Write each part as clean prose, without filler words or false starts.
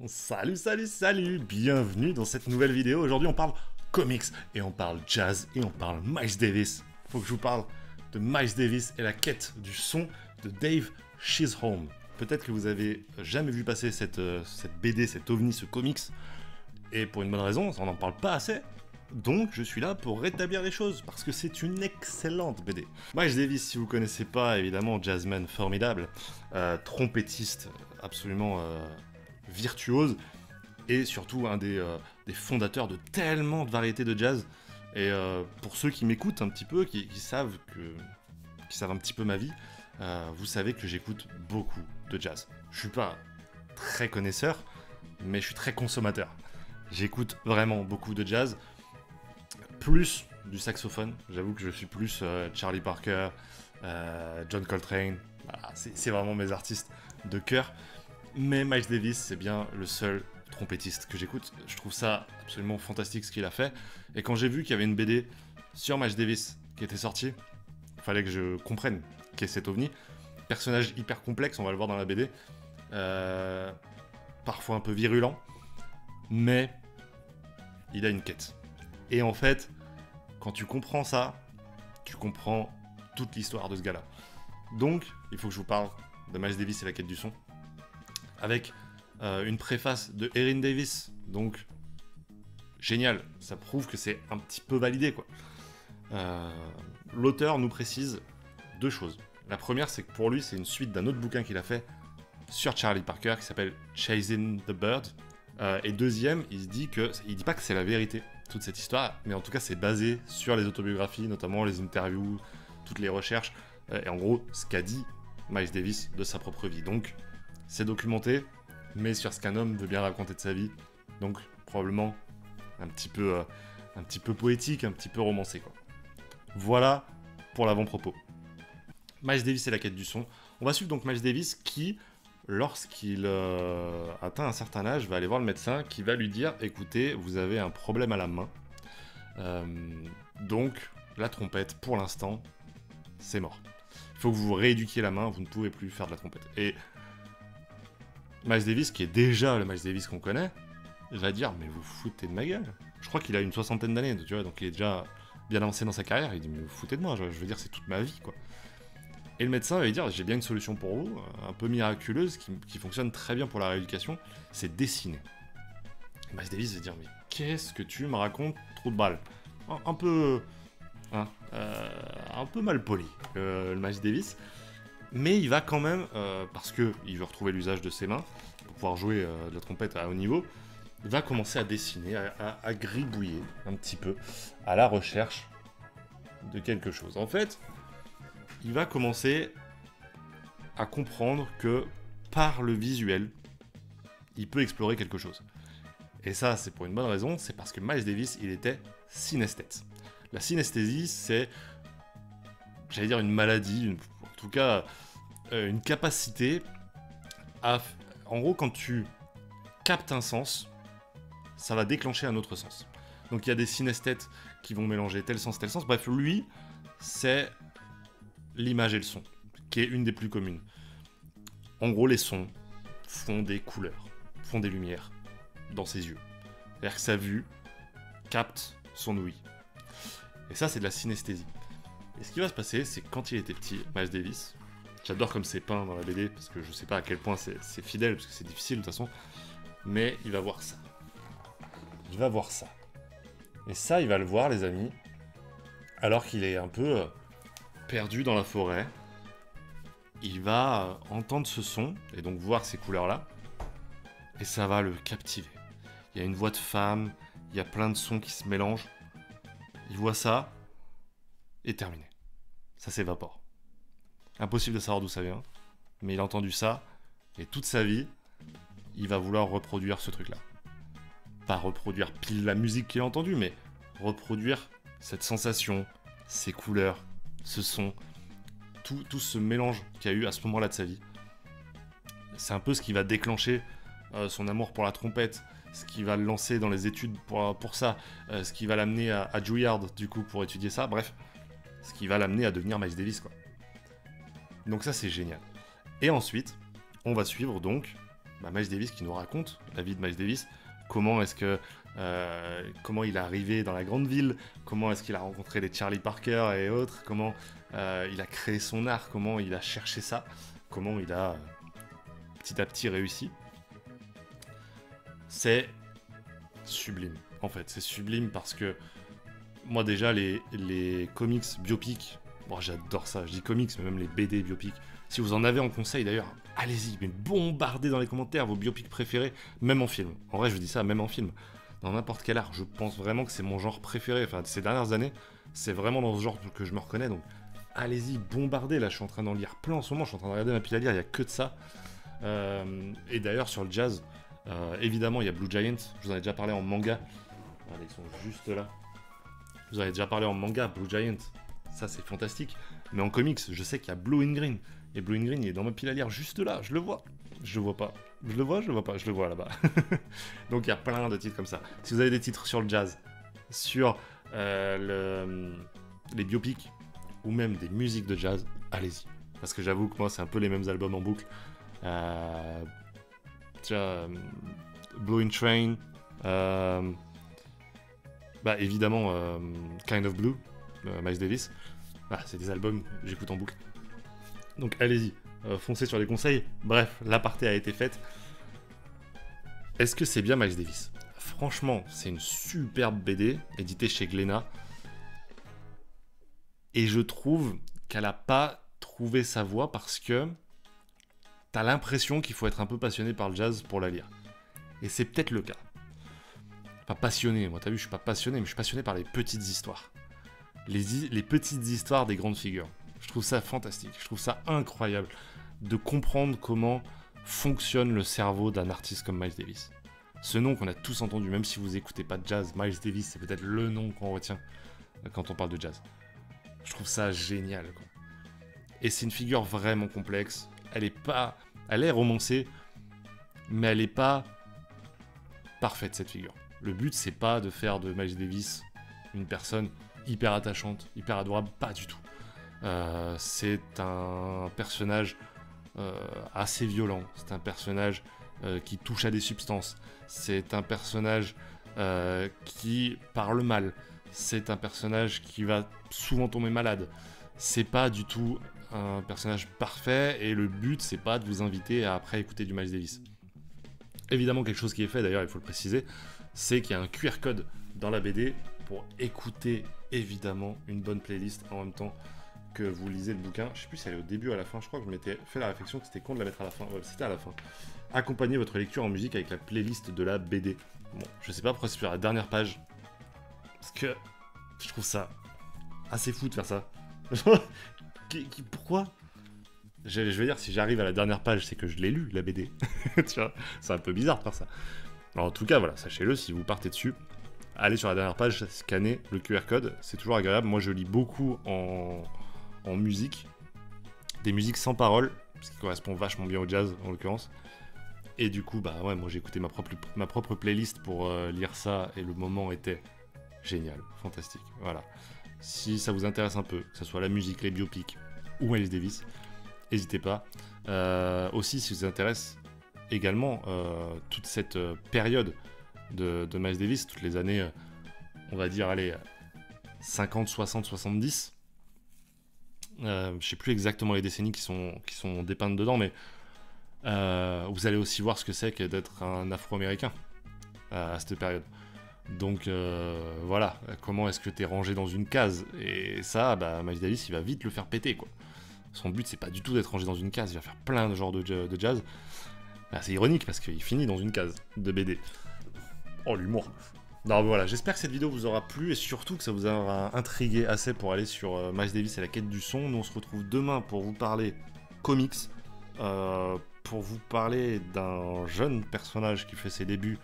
Salut, salut, salut. Bienvenue dans cette nouvelle vidéo. Aujourd'hui, on parle comics, et on parle jazz, et on parle Miles Davis. Faut que je vous parle de Miles Davis et la quête du son de Dave Chisholm. Peut-être que vous avez jamais vu passer cette BD, cet ovni, ce comics, et pour une bonne raison, on n'en parle pas assez. Donc je suis là pour rétablir les choses, parce que c'est une excellente BD. Miles Davis, si vous connaissez pas, évidemment, jazzman formidable, trompettiste absolument virtuose, et surtout un des fondateurs de tellement de variétés de jazz. Et pour ceux qui m'écoutent un petit peu, qui savent un petit peu ma vie, vous savez que j'écoute beaucoup de jazz. Je suis pas très connaisseur, mais je suis très consommateur. J'écoute vraiment beaucoup de jazz, plus du saxophone. J'avoue que je suis plus Charlie Parker, John Coltrane. Voilà, c'est vraiment mes artistes de cœur. Mais Miles Davis, c'est bien le seul trompettiste que j'écoute. Je trouve ça absolument fantastique ce qu'il a fait. Et quand j'ai vu qu'il y avait une BD sur Miles Davis qui était sortie, il fallait que je comprenne qu'est cet ovni. Personnage hyper complexe, on va le voir dans la BD. Parfois un peu virulent, mais il a une quête. Et en fait, quand tu comprends ça, tu comprends toute l'histoire de ce gars-là. Donc, il faut que je vous parle de Miles Davis et la quête du son, avec une préface de Erin Davis. Donc, génial, ça prouve que c'est un petit peu validé, quoi. L'auteur nous précise deux choses. La première, c'est que pour lui, c'est une suite d'un autre bouquin qu'il a fait sur Charlie Parker qui s'appelle Chasing the Bird. Et deuxième, il dit pas que c'est la vérité, toute cette histoire, mais en tout cas, c'est basé sur les autobiographies, notamment les interviews, toutes les recherches, et en gros, ce qu'a dit Miles Davis de sa propre vie. Donc, c'est documenté, mais sur ce qu'un homme veut bien raconter de sa vie. Donc, probablement un petit peu poétique, un petit peu romancé, quoi. Voilà pour l'avant-propos. Miles Davis et la quête du son. On va suivre donc Miles Davis qui, lorsqu'il atteint un certain âge, va aller voir le médecin qui va lui dire « Écoutez, vous avez un problème à la main. Donc, la trompette, pour l'instant, c'est mort. Il faut que vous rééduquiez la main, vous ne pouvez plus faire de la trompette. » Et Miles Davis, qui est déjà le Miles Davis qu'on connaît, va dire « Mais vous foutez de ma gueule !» Je crois qu'il a une 60aine d'années, tu vois, donc il est déjà bien avancé dans sa carrière. Il dit « Mais vous foutez de moi, je veux dire, c'est toute ma vie, quoi. » Et le médecin va lui dire « J'ai bien une solution pour vous, un peu miraculeuse, qui fonctionne très bien pour la rééducation, c'est dessiner. » Miles Davis va dire « Mais qu'est-ce que tu me racontes, trou de balle ?» Un peu mal poli, le Miles Davis. Mais il va quand même, parce qu'il veut retrouver l'usage de ses mains, pour pouvoir jouer de la trompette à haut niveau, va commencer à dessiner, à gribouiller un petit peu, à la recherche de quelque chose. En fait, il va commencer à comprendre que par le visuel, il peut explorer quelque chose. Et ça, c'est pour une bonne raison, c'est parce que Miles Davis, il était synesthète. La synesthésie, c'est, j'allais dire une maladie, en tout cas une capacité à... En gros, quand tu captes un sens, ça va déclencher un autre sens. Donc il y a des synesthètes qui vont mélanger tel sens, tel sens. Bref, lui, c'est l'image et le son, qui est une des plus communes. En gros, les sons font des couleurs, font des lumières dans ses yeux. C'est-à-dire que sa vue capte son ouïe. Et ça, c'est de la synesthésie. Et ce qui va se passer, c'est que quand il était petit, Miles Davis, j'adore comme c'est peint dans la BD, parce que je sais pas à quel point c'est fidèle, parce que c'est difficile de toute façon, mais il va voir ça. Il va voir ça. Et ça, il va le voir, les amis, alors qu'il est un peu perdu dans la forêt. Il va entendre ce son, et donc voir ces couleurs-là, et ça va le captiver. Il y a une voix de femme, il y a plein de sons qui se mélangent. Il voit ça, et terminé. Ça s'évapore. Impossible de savoir d'où ça vient, mais il a entendu ça, et toute sa vie, il va vouloir reproduire ce truc-là. Pas reproduire pile la musique qu'il a entendue, mais reproduire cette sensation, ces couleurs, ce son, tout ce mélange qu'il y a eu à ce moment-là de sa vie. C'est un peu ce qui va déclencher son amour pour la trompette, ce qui va le lancer dans les études pour ça, ce qui va l'amener à Juilliard, du coup, pour étudier ça, bref, ce qui va l'amener à devenir Miles Davis, quoi. Donc ça, c'est génial. Et ensuite, on va suivre, donc, Miles Davis qui nous raconte la vie de Miles Davis. Comment est-ce que comment il est arrivé dans la grande ville, comment est-ce qu'il a rencontré les Charlie Parker et autres, comment il a créé son art, comment il a cherché ça, comment il a petit à petit réussi. C'est sublime, en fait. C'est sublime parce que moi déjà, les comics biopics, bon, j'adore ça. Je dis comics, mais même les BD biopics. Si vous en avez en conseil d'ailleurs, allez-y, mais bombardez dans les commentaires vos biopics préférés, même en film. En vrai, je vous dis ça, même en film. Dans n'importe quel art, je pense vraiment que c'est mon genre préféré. Enfin, ces dernières années, c'est vraiment dans ce genre que je me reconnais. Donc, allez-y, bombardez. Là, je suis en train d'en lire plein en ce moment. Je suis en train de regarder ma pile à lire. Il n'y a que de ça. Et d'ailleurs, sur le jazz, évidemment, il y a Blue Giant. Je vous en ai déjà parlé en manga. Regardez, ils sont juste là. Je vous en ai déjà parlé en manga, Blue Giant. Ça, c'est fantastique. Mais en comics, je sais qu'il y a Blue in Green. Et Blue in Green, il est dans ma pile à lire juste là. Je le vois. Je le vois pas. Je le vois, je le vois pas. Je le vois là-bas. Donc, il y a plein de titres comme ça. Si vous avez des titres sur le jazz, sur les biopics, ou même des musiques de jazz, allez-y. Parce que j'avoue que moi, c'est un peu les mêmes albums en boucle. Blue in Train, évidemment Kind of Blue, Miles Davis. C'est des albums que j'écoute en boucle. Donc allez-y, foncez sur les conseils. Bref, l'aparté a été faite. Est-ce que c'est bien Miles Davis? Franchement, c'est une superbe BD, éditée chez Glénat. Et je trouve qu'elle n'a pas trouvé sa voie parce que t'as l'impression qu'il faut être un peu passionné par le jazz pour la lire. Et c'est peut-être le cas. Pas passionné, moi t'as vu, je suis pas passionné, mais je suis passionné par les petites histoires. Les petites histoires des grandes figures. Je trouve ça fantastique, je trouve ça incroyable de comprendre comment fonctionne le cerveau d'un artiste comme Miles Davis. Ce nom qu'on a tous entendu, même si vous écoutez pas de jazz, Miles Davis, c'est peut-être le nom qu'on retient quand on parle de jazz. Je trouve ça génial, quoi. Et c'est une figure vraiment complexe. Elle est romancée, mais elle est pas parfaite, cette figure. Le but, c'est pas de faire de Miles Davis une personne hyper attachante, hyper adorable, pas du tout. C'est un personnage assez violent, c'est un personnage qui touche à des substances, c'est un personnage qui parle mal, c'est un personnage qui va souvent tomber malade. C'est pas du tout un personnage parfait, et le but, c'est pas de vous inviter à après écouter du Miles Davis. Évidemment, quelque chose qui est fait, d'ailleurs, il faut le préciser, c'est qu'il y a un QR code dans la BD pour écouter, évidemment, une bonne playlist en même temps que vous lisez le bouquin. Je sais plus si elle est au début ou à la fin, je crois que je m'étais fait la réflexion que c'était con de la mettre à la fin. Ouais, c'était à la fin. Accompagnez votre lecture en musique avec la playlist de la BD. Bon, je sais pas pourquoi c'est sur la dernière page, parce que je trouve ça assez fou de faire ça. Pourquoi? Je vais dire, si j'arrive à la dernière page, c'est que je l'ai lu, la BD. Tu vois, c'est un peu bizarre de faire ça. Alors, en tout cas, voilà, sachez-le, si vous partez dessus, allez sur la dernière page, scannez le QR code, c'est toujours agréable. Moi, je lis beaucoup en musique, des musiques sans paroles, ce qui correspond vachement bien au jazz, en l'occurrence. Et du coup, moi, j'ai écouté ma propre playlist pour lire ça, et le moment était génial, fantastique. Voilà. Si ça vous intéresse un peu, que ce soit la musique, les biopics ou Miles Davis, n'hésitez pas. Aussi, si vous intéresse également toute cette période de Miles Davis, toutes les années, on va dire, allez, 50, 60, 70. Je sais plus exactement les décennies qui sont dépeintes dedans, mais vous allez aussi voir ce que c'est que d'être un Afro-Américain à cette période. Donc voilà, comment est-ce que t'es rangé dans une case? Et ça, Miles Davis, il va vite le faire péter, quoi. Son but, c'est pas du tout d'être rangé dans une case, il va faire plein de genres de jazz. C'est ironique, parce qu'il finit dans une case de BD. Oh, l'humour. Non, voilà, j'espère que cette vidéo vous aura plu, et surtout que ça vous aura intrigué assez pour aller sur Miles Davis et la quête du son. Nous, on se retrouve demain pour vous parler comics, pour vous parler d'un jeune personnage qui fait ses débuts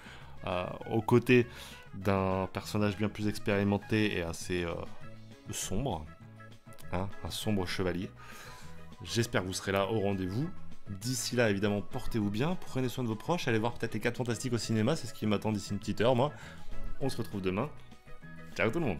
aux côtés d'un personnage bien plus expérimenté et assez sombre, hein, un sombre chevalier. J'espère que vous serez là au rendez-vous. D'ici là, évidemment, portez-vous bien, prenez soin de vos proches, allez voir peut-être les 4 Fantastiques au cinéma, c'est ce qui m'attend d'ici une petite heure, moi. On se retrouve demain. Ciao tout le monde.